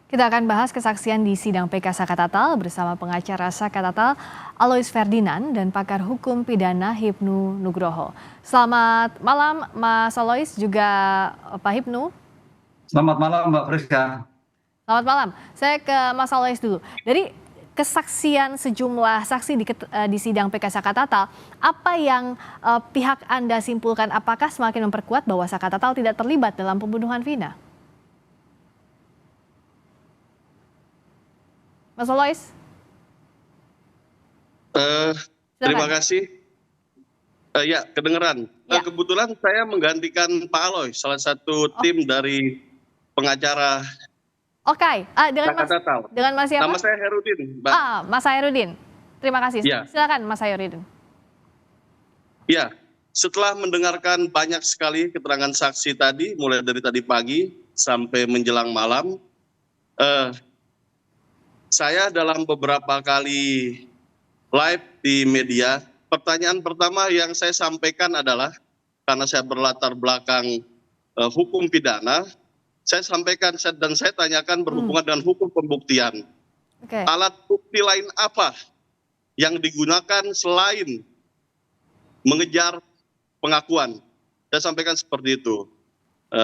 Kita akan bahas kesaksian di sidang PK Saka Tatal bersama pengacara Saka Tatal Alois Ferdinand dan pakar hukum pidana Hipnu Nugroho. Selamat malam Mas Alois juga Pak Hipnu. Selamat malam Mbak Friska. Selamat malam. Saya ke Mas Alois dulu. Dari kesaksian sejumlah saksi di sidang PK Saka Tatal, apa yang pihak Anda simpulkan, apakah semakin memperkuat bahwa Saka Tatal tidak terlibat dalam pembunuhan Vina? Mas Alois? Terima kasih. Ya, kedengeran. Ya. Kebetulan saya menggantikan Pak Alois, salah satu tim dari pengacara Oke, dengan Mas siapa? Nama saya Herudin, Mbak. Mas Hairudin. Terima kasih. Ya. Silakan Mas Hairudin. Ya, setelah mendengarkan banyak sekali keterangan saksi tadi, mulai dari tadi pagi sampai menjelang malam, saya dalam beberapa kali live di media, pertanyaan pertama yang saya sampaikan adalah, karena saya berlatar belakang hukum pidana, saya sampaikan dan saya tanyakan berhubungan dengan hukum pembuktian. Okay. Alat bukti lain apa yang digunakan selain mengejar pengakuan? Saya sampaikan seperti itu.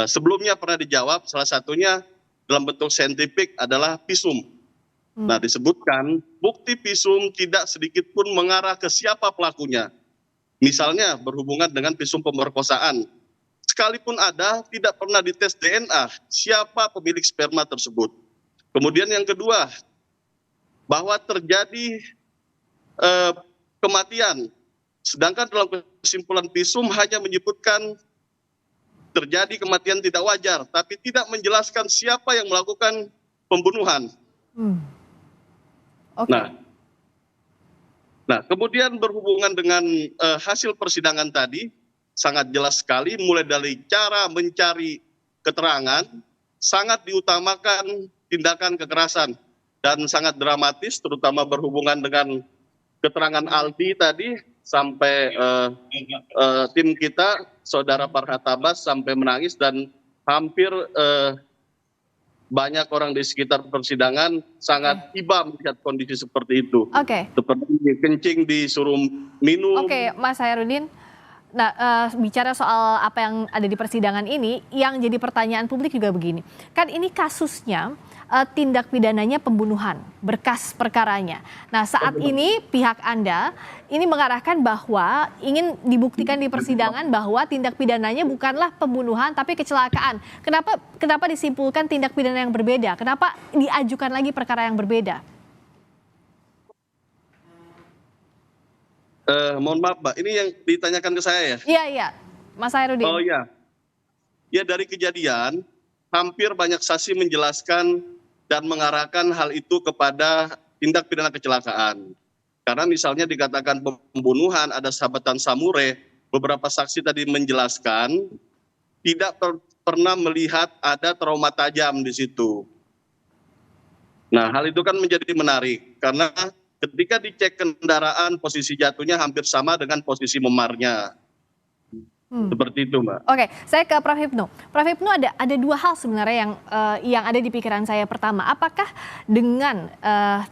Sebelumnya pernah dijawab, salah satunya dalam bentuk saintifik adalah visum. Nah, disebutkan bukti visum tidak sedikit pun mengarah ke siapa pelakunya. Misalnya berhubungan dengan visum pemerkosaan. Sekalipun ada, tidak pernah dites DNA siapa pemilik sperma tersebut. Kemudian yang kedua, bahwa terjadi kematian. Sedangkan dalam kesimpulan visum hanya menyebutkan terjadi kematian tidak wajar, tapi tidak menjelaskan siapa yang melakukan pembunuhan. Okay. Nah, kemudian berhubungan dengan hasil persidangan tadi, sangat jelas sekali mulai dari cara mencari keterangan, sangat diutamakan tindakan kekerasan dan sangat dramatis, terutama berhubungan dengan keterangan Aldi tadi, sampai tim kita, Saudara Farhat Abbas sampai menangis dan hampir banyak orang di sekitar persidangan sangat iba melihat kondisi seperti itu. Oke. Seperti kencing disuruh minum. Oke, Mas Hairudin. Nah, bicara soal apa yang ada di persidangan ini, yang jadi pertanyaan publik juga begini. Kan ini kasusnya tindak pidananya pembunuhan, berkas perkaranya. Nah, saat ini pihak Anda ini mengarahkan bahwa ingin dibuktikan di persidangan bahwa tindak pidananya bukanlah pembunuhan tapi kecelakaan. Kenapa disimpulkan tindak pidana yang berbeda? Kenapa diajukan lagi perkara yang berbeda? Mohon maaf, Mbak, ini yang ditanyakan ke saya ya? Iya, Mas Hairudin. Oh iya. Ya, dari kejadian, hampir banyak saksi menjelaskan dan mengarahkan hal itu kepada tindak pidana kecelakaan. Karena misalnya dikatakan pembunuhan, ada sahabatan samurai, beberapa saksi tadi menjelaskan tidak pernah melihat ada trauma tajam di situ. Nah, hal itu kan menjadi menarik, karena ketika dicek kendaraan, posisi jatuhnya hampir sama dengan posisi memarnya. Seperti itu, Mbak. Oke, saya ke Prof. Hipnu. Prof. Hipnu, ada dua hal sebenarnya yang ada di pikiran saya. Pertama, apakah dengan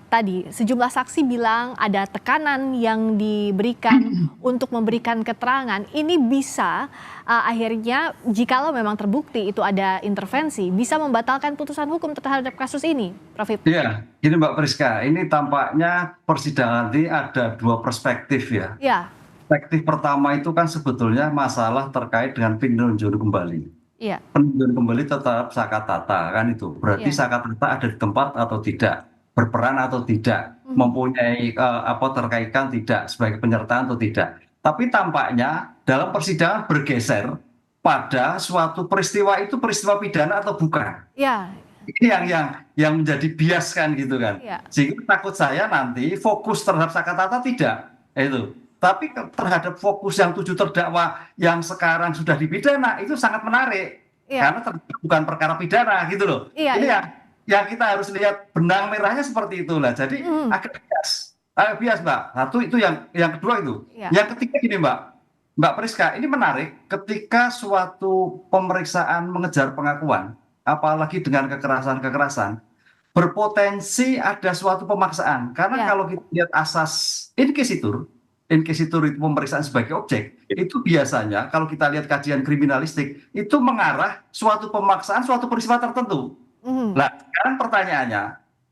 tadi sejumlah saksi bilang ada tekanan yang diberikan untuk memberikan keterangan, ini bisa akhirnya jikalau memang terbukti itu ada intervensi, bisa membatalkan putusan hukum terhadap kasus ini, Prof. Hipnu? Iya, gini Mbak Friska, ini tampaknya persidangan ini ada dua perspektif ya. Iya. Perspektif pertama itu kan sebetulnya masalah terkait dengan peninjauan kembali. Iya. Peninjauan kembali terhadap Saka Tatal kan itu. Berarti Saka Tatal ada di tempat atau tidak, berperan atau tidak, mempunyai terkaitan tidak sebagai penyertaan atau tidak. Tapi tampaknya dalam persidangan bergeser pada suatu peristiwa itu peristiwa pidana atau bukan. Iya. Ini yang menjadi bias kan gitu kan. Iya. Sehingga takut saya nanti fokus terhadap Saka Tatal tidak. Itu. Tapi terhadap fokus yang 7 terdakwa yang sekarang sudah dipidana itu sangat menarik. Karena bukan perkara pidana gitu loh. Ini yang kita harus lihat benang merahnya seperti itulah. Jadi agak bias Mbak. Satu itu yang kedua itu. Yang ketiga gini Mbak Priska, ini menarik ketika suatu pemeriksaan mengejar pengakuan, apalagi dengan kekerasan-kekerasan, berpotensi ada suatu pemaksaan. Karena Ya. kalau kita lihat asas inquisitur itu pemeriksaan sebagai objek, itu biasanya kalau kita lihat kajian kriminalistik, itu mengarah suatu pemaksaan, suatu peristiwa tertentu. Mhm. Nah, sekarang pertanyaannya,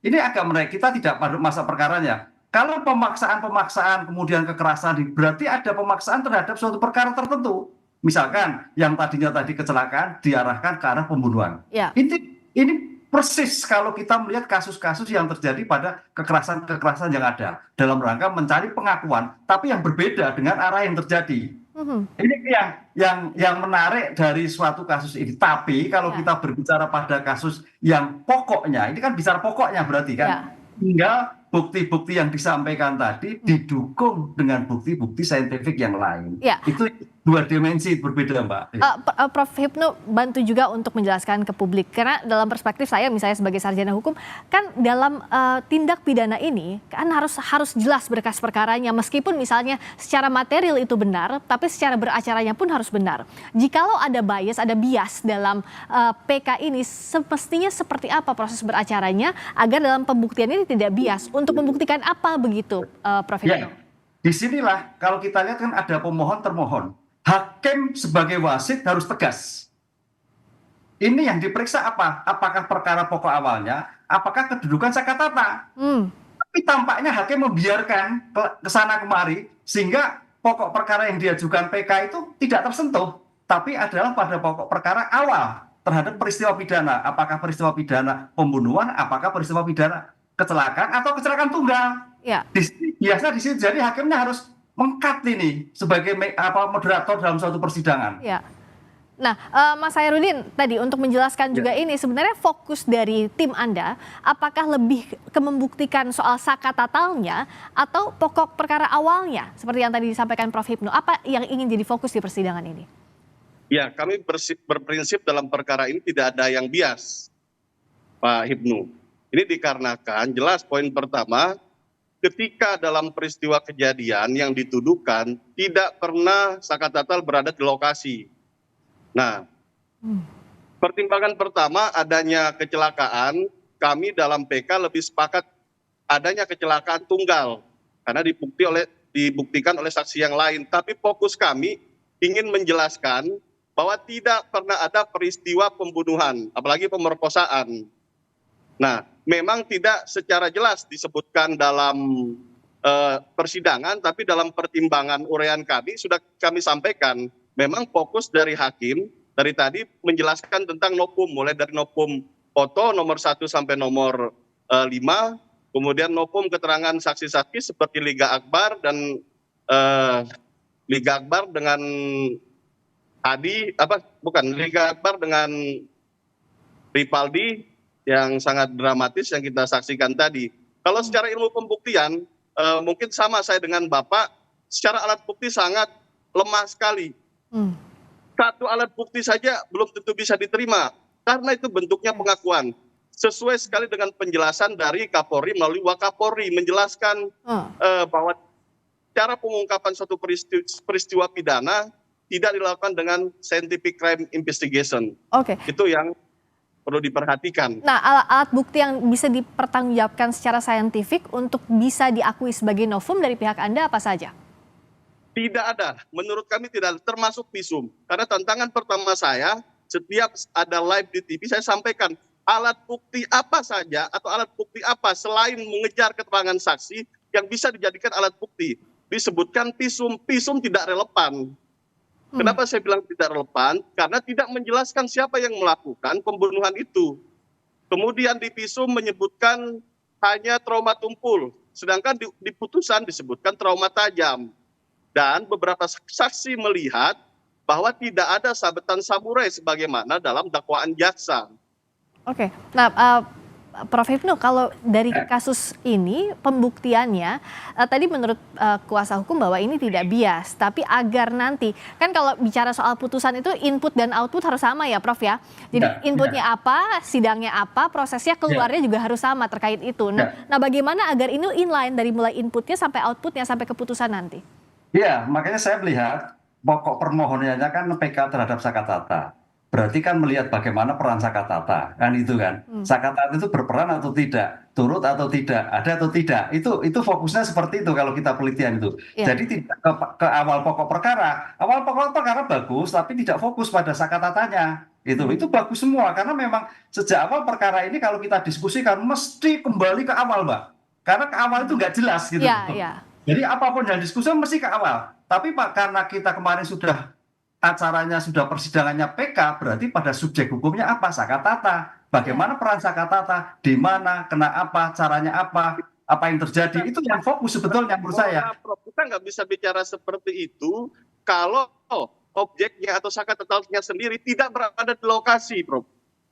ini agak menarik, kita tidak pada masa perkaranya. Kalau pemaksaan kemudian kekerasan, berarti ada pemaksaan terhadap suatu perkara tertentu. Misalkan yang tadinya tadi kecelakaan diarahkan ke arah pembunuhan. Ya. Ini persis kalau kita melihat kasus-kasus yang terjadi pada kekerasan yang ada dalam rangka mencari pengakuan, tapi yang berbeda dengan arah yang terjadi. Mhm. Ini yang menarik dari suatu kasus ini. Tapi kalau Ya. kita berbicara pada kasus yang pokoknya, ini kan bicara pokoknya berarti kan, Ya. tinggal bukti-bukti yang disampaikan tadi didukung dengan bukti-bukti saintifik yang lain. Ya. Itu dua dimensi berbeda, Mbak. Prof. Hipnu bantu juga untuk menjelaskan ke publik, karena dalam perspektif saya misalnya sebagai sarjana hukum, kan dalam tindak pidana ini kan harus jelas berkas perkaranya, meskipun misalnya secara material itu benar, tapi secara beracaranya pun harus benar. Jikalau ada bias dalam PK ini, semestinya seperti apa proses beracaranya agar dalam pembuktian ini tidak bias? Untuk membuktikan apa begitu, Prof. Hipnu? Ya, disinilah kalau kita lihat kan ada pemohon termohon. Hakim sebagai wasit harus tegas. Ini yang diperiksa apa? Apakah perkara pokok awalnya? Apakah kedudukan sakatata? Tapi tampaknya hakim membiarkan ke sana kemari sehingga pokok perkara yang diajukan PK itu tidak tersentuh. Tapi adalah pada pokok perkara awal terhadap peristiwa pidana. Apakah peristiwa pidana pembunuhan? Apakah peristiwa pidana kecelakaan atau kecelakaan tunggal? Ya. Biasa di sini jadi hakimnya harus mengkat ini sebagai moderator dalam suatu persidangan. Ya. Nah, Mas Hairudin tadi untuk menjelaskan juga ini sebenarnya fokus dari tim Anda apakah lebih ke membuktikan soal sakatatalnya atau pokok perkara awalnya seperti yang tadi disampaikan Prof. Hipnu. Apa yang ingin jadi fokus di persidangan ini? Ya, kami berprinsip dalam perkara ini tidak ada yang bias, Pak Hipnu. Ini dikarenakan jelas poin pertama, ketika dalam peristiwa kejadian yang dituduhkan tidak pernah sakatatal berada di lokasi. Nah, pertimbangan pertama adanya kecelakaan, kami dalam PK lebih sepakat adanya kecelakaan tunggal karena dibuktikan oleh saksi yang lain. Tapi fokus kami ingin menjelaskan bahwa tidak pernah ada peristiwa pembunuhan, apalagi pemerkosaan. Nah, memang tidak secara jelas disebutkan dalam persidangan, tapi dalam pertimbangan uraian kami sudah kami sampaikan. Memang fokus dari hakim dari tadi menjelaskan tentang nopum, mulai dari nopum foto nomor 1 sampai nomor 5, kemudian nopum keterangan saksi-saksi seperti Liga Akbar dan Liga Akbar dengan Liga Akbar dengan Ripaldi yang sangat dramatis yang kita saksikan tadi. Kalau secara ilmu pembuktian, mungkin sama saya dengan Bapak, secara alat bukti sangat lemah sekali. Satu alat bukti saja belum tentu bisa diterima, karena itu bentuknya pengakuan. Sesuai sekali dengan penjelasan dari Kapolri melalui Wakapolri, menjelaskan bahwa cara pengungkapan suatu peristiwa pidana tidak dilakukan dengan scientific crime investigation. Oke. Itu yang perlu diperhatikan. Nah, alat bukti yang bisa dipertanggungjawabkan secara saintifik untuk bisa diakui sebagai novum dari pihak Anda apa saja? Tidak ada, menurut kami tidak ada, termasuk visum. Karena tantangan pertama saya, setiap ada live di TV, saya sampaikan alat bukti apa saja atau alat bukti apa selain mengejar keterangan saksi yang bisa dijadikan alat bukti. Disebutkan visum tidak relevan. Kenapa saya bilang tidak relevan? Karena tidak menjelaskan siapa yang melakukan pembunuhan itu. Kemudian di visum menyebutkan hanya trauma tumpul, sedangkan di putusan disebutkan trauma tajam. Dan beberapa saksi melihat bahwa tidak ada sabetan samurai sebagaimana dalam dakwaan jaksa. Oke, nah Prof. Hipnu, kalau dari kasus ini pembuktiannya tadi menurut kuasa hukum bahwa ini tidak bias, tapi agar nanti kan kalau bicara soal putusan itu input dan output harus sama ya Prof ya. Jadi inputnya apa, sidangnya apa, prosesnya keluarnya juga harus sama terkait itu. Nah, bagaimana agar ini inline dari mulai inputnya sampai outputnya sampai keputusan nanti? Ya, makanya saya melihat pokok permohonannya kan PK terhadap sakatata. berarti kan melihat bagaimana peran Sakatata, kan itu kan. Sakatata itu berperan atau tidak, turut atau tidak, ada atau tidak. Itu fokusnya seperti itu kalau kita penelitian itu. Iya. Jadi tidak ke awal pokok perkara. Awal pokok perkara bagus, tapi tidak fokus pada Sakatatanya. Itu bagus semua karena memang sejak awal perkara ini kalau kita diskusikan mesti kembali ke awal, Mbak. Karena ke awal itu nggak jelas gitu. Iya, iya. Jadi apapun yang diskusi mesti ke awal. Tapi Pak, karena kita kemarin sudah acaranya sudah persidangannya PK, berarti pada subjek hukumnya apa? Sakatata. Bagaimana peran Sakatata? Di mana? Kena apa? Caranya apa? Apa yang terjadi? Itu yang fokus sebetulnya menurut saya. Prof, kita nggak bisa bicara seperti itu kalau objeknya atau Sakatatalnya sendiri tidak berada di lokasi, Prof.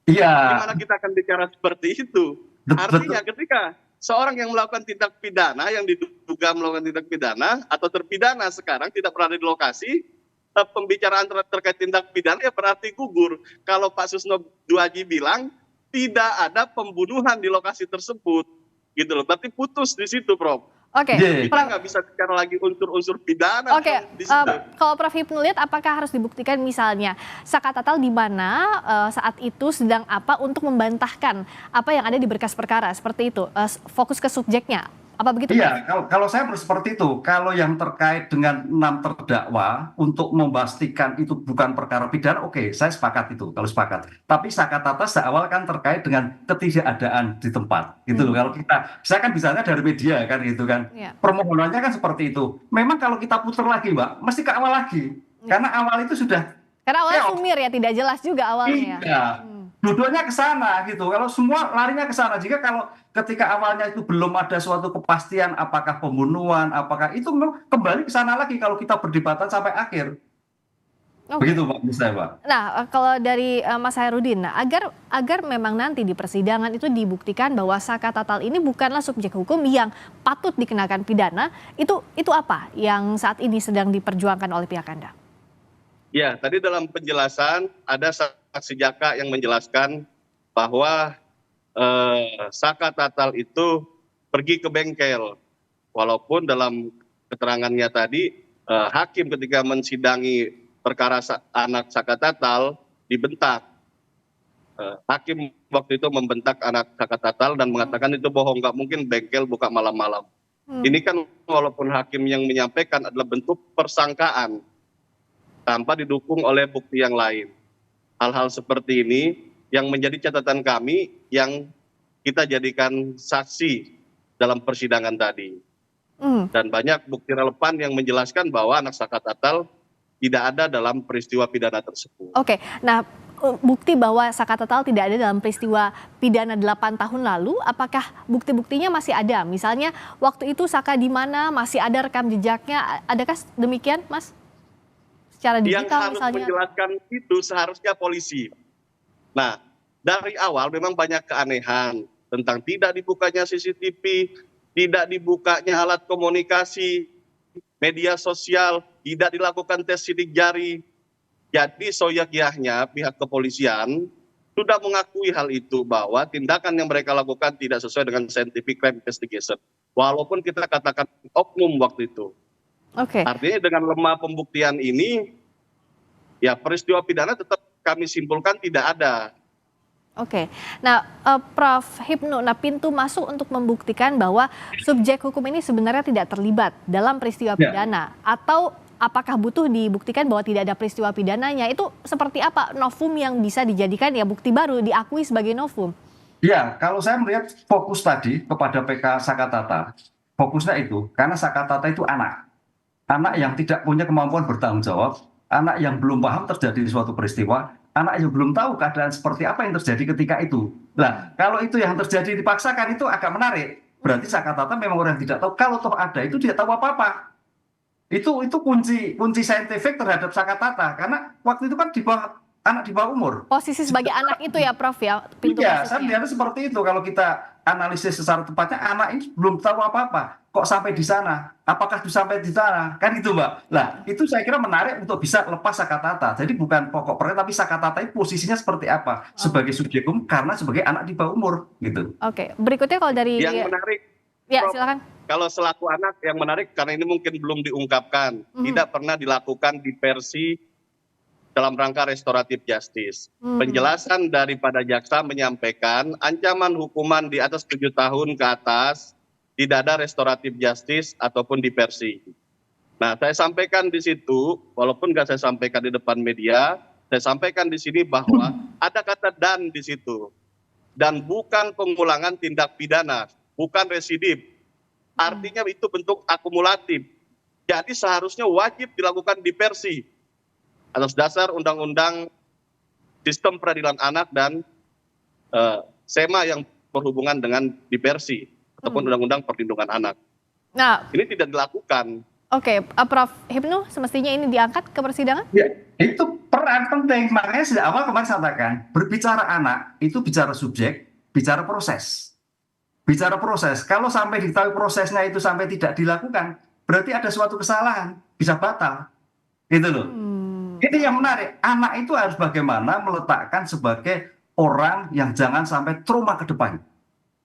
Iya. Gimana kita akan bicara seperti itu? Artinya ketika seorang yang melakukan tindak pidana, yang diduga melakukan tindak pidana atau terpidana sekarang tidak berada di lokasi, pembicaraan terkait tindak pidana ya berarti gugur. Kalau Pak Susno Duaji bilang tidak ada pembunuhan di lokasi tersebut, gitu loh. Berarti putus di situ, Prof. Oke, Kita nggak bisa bicara lagi unsur-unsur pidana. Oke, di situ. kalau Prof Hipnu lihat apakah harus dibuktikan misalnya Sakatatal di mana saat itu sedang apa untuk membantahkan apa yang ada di berkas perkara seperti itu, fokus ke subjeknya. Apa begitu? Iya, kalau saya seperti itu, kalau yang terkait dengan 6 terdakwa untuk memastikan itu bukan perkara pidana, oke, saya sepakat itu, kalau sepakat. Tapi Sakatata sejak awal kan terkait dengan ketidakadaan di tempat, gitu loh. Kalau saya kan misalnya dari media kan, gitu kan. Permohonannya kan seperti itu. Memang kalau kita putar lagi, Mbak, mesti ke awal lagi, karena awal itu sudah. Karena awalnya sumir ya, tidak jelas juga awalnya. Iya. Duduknya ke sana gitu. Kalau semua larinya ke sana. Jika kalau ketika awalnya itu belum ada suatu kepastian apakah pembunuhan, apakah itu kembali ke sana lagi kalau kita berdebatan sampai akhir. Begitu Pak, menurut saya Pak. Nah, kalau dari Mas Hairudin, agar memang nanti di persidangan itu dibuktikan bahwa Sakatatal ini bukanlah subjek hukum yang patut dikenakan pidana, itu apa yang saat ini sedang diperjuangkan oleh pihak Anda? Ya, tadi dalam penjelasan ada saksi Jaka yang menjelaskan bahwa Sakatatal itu pergi ke bengkel. Walaupun dalam keterangannya tadi hakim ketika mensidangi perkara anak Sakatatal dibentak. Hakim waktu itu membentak anak Sakatatal dan mengatakan itu bohong, nggak mungkin bengkel buka malam-malam. Ini kan walaupun hakim yang menyampaikan adalah bentuk persangkaan tanpa didukung oleh bukti yang lain. Hal-hal seperti ini yang menjadi catatan kami yang kita jadikan saksi dalam persidangan tadi. Dan banyak bukti relevan yang menjelaskan bahwa anak Sakatatal tidak ada dalam peristiwa pidana tersebut. Oke, nah bukti bahwa Sakatatal tidak ada dalam peristiwa pidana 8 tahun lalu, apakah bukti-buktinya masih ada? Misalnya waktu itu Saka di mana, masih ada rekam jejaknya, adakah demikian Mas? Secara digital yang harus misalnya. Menjelaskan itu seharusnya polisi. Nah, dari awal memang banyak keanehan tentang tidak dibukanya CCTV, tidak dibukanya alat komunikasi, media sosial, tidak dilakukan tes sidik jari. Jadi soyakyahnya pihak kepolisian sudah mengakui hal itu bahwa tindakan yang mereka lakukan tidak sesuai dengan scientific crime investigation. Walaupun kita katakan oknum waktu itu. Oke. Artinya dengan lemah pembuktian ini, ya peristiwa pidana tetap kami simpulkan tidak ada. Oke, nah Prof Hipnu, nah pintu masuk untuk membuktikan bahwa subjek hukum ini sebenarnya tidak terlibat dalam peristiwa pidana, atau apakah butuh dibuktikan bahwa tidak ada peristiwa pidananya, itu seperti apa novum yang bisa dijadikan ya bukti baru diakui sebagai novum? Ya, kalau saya melihat fokus tadi kepada PK Sakatata, fokusnya itu karena Sakatata itu anak yang tidak punya kemampuan bertanggung jawab, anak yang belum paham terjadi suatu peristiwa, anak yang belum tahu keadaan seperti apa yang terjadi ketika itu. Nah, kalau itu yang terjadi dipaksakan itu agak menarik. Berarti Sakatata memang orang yang tidak tahu. Kalau toh ada itu dia tahu apa-apa. Itu kunci saintifik terhadap Sakatata. Karena waktu itu kan anak di bawah umur. Posisi sebagai anak itu ya Prof ya, pintu iya, masuknya. saya melihatnya seperti itu. Kalau kita analisis secara tepatnya, anak ini belum tahu apa-apa. Kok sampai di sana? Apakah sampai di sana? Kan itu Mbak. Nah, itu saya kira menarik untuk bisa lepas Sakatata. Jadi bukan pokok perkara, tapi Sakatata itu posisinya seperti apa? Sebagai subjek hukum karena sebagai anak di bawah umur. Gitu. Oke, berikutnya kalau dari... Yang menarik, ya Prof, silakan. kalau selaku anak yang menarik, karena ini mungkin belum diungkapkan, tidak pernah dilakukan diversi dalam rangka restoratif justice. Penjelasan daripada jaksa menyampaikan ancaman hukuman di atas 7 tahun ke atas tidak ada restoratif justice ataupun diversi. Nah, saya sampaikan di situ, walaupun nggak saya sampaikan di depan media, saya sampaikan di sini bahwa ada kata dan di situ. Dan bukan pengulangan tindak pidana, bukan residip. Artinya itu bentuk akumulatif. Jadi seharusnya wajib dilakukan diversi atas dasar Undang-Undang Sistem Peradilan Anak dan SEMA yang berhubungan dengan diversi ataupun Undang-Undang Perlindungan Anak. Nah, Ini tidak dilakukan. oke, Prof. Hipnu, semestinya ini diangkat ke persidangan? Ya, itu peran penting. Makanya sejak awal kemarin saya katakan, berbicara anak itu bicara subjek, bicara proses. Bicara proses. Kalau sampai diketahui prosesnya itu sampai tidak dilakukan, berarti ada suatu kesalahan, bisa batal. Gitu loh. Ini yang menarik. Anak itu harus bagaimana meletakkan sebagai orang yang jangan sampai trauma ke depan.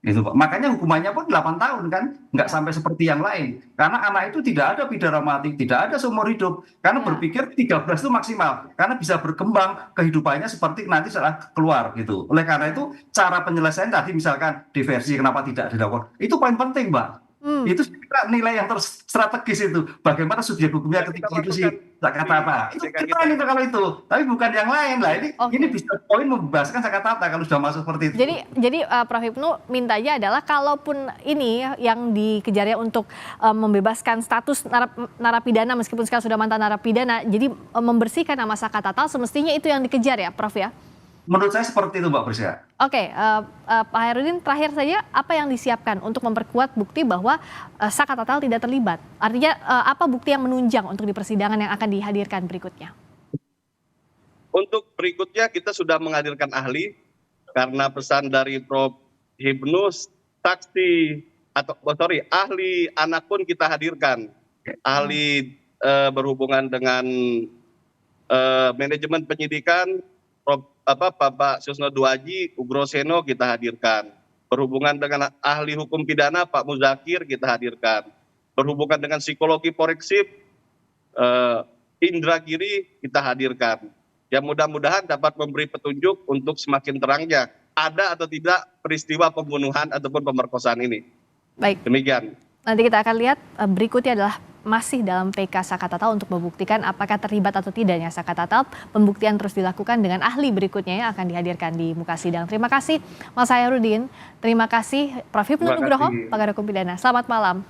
Gitu, Pak. Makanya hukumannya pun 8 tahun kan, nggak sampai seperti yang lain. Karena anak itu tidak ada pidana mati, tidak ada seumur hidup. Karena berpikir 13 itu maksimal, karena bisa berkembang kehidupannya seperti nanti setelah keluar gitu. Oleh karena itu cara penyelesaian tadi misalkan diversi kenapa tidak dilakukan, itu poin penting, Mbak. Itu nilai yang strategis itu. Bagaimana subjek hukumnya ketika itu sih kata-kata. Itu keren itu kalau itu. Tapi bukan yang lain lah. Ini bisa poin membebaskan kata-kata kalau sudah masuk seperti itu. Jadi Prof. Hipnu mintanya adalah kalaupun ini yang dikejarnya untuk membebaskan status narapidana meskipun sekarang sudah mantan narapidana, jadi membersihkan nama Saka Tatal semestinya itu yang dikejar ya, Prof ya? Menurut saya seperti itu, Mbak Prisya. Oke, Pak Hairudin, terakhir saja apa yang disiapkan untuk memperkuat bukti bahwa Saka Tatal tidak terlibat? Artinya apa bukti yang menunjang untuk di persidangan yang akan dihadirkan berikutnya? Untuk berikutnya kita sudah menghadirkan ahli karena pesan dari Prof. Hipnu, ahli anak pun kita hadirkan. Ahli berhubungan dengan manajemen penyidikan, Bapak Susno Duaji, Ugroseno kita hadirkan. Berhubungan dengan ahli hukum pidana Pak Muzakir kita hadirkan. Berhubungan dengan psikologi forensik Indra Giri kita hadirkan. Ya mudah-mudahan dapat memberi petunjuk untuk semakin terangnya ada atau tidak peristiwa pembunuhan ataupun pemerkosaan ini. Baik. Demikian. Nanti kita akan lihat berikutnya adalah masih dalam PK Saka Tatal untuk membuktikan apakah terlibat atau tidaknya Saka Tatal. Pembuktian terus dilakukan dengan ahli berikutnya yang akan dihadirkan di muka sidang. Terima kasih Mas Hairudin, terima kasih Prof. Hipnu Nugroho, pakar hukum pidana. Selamat malam.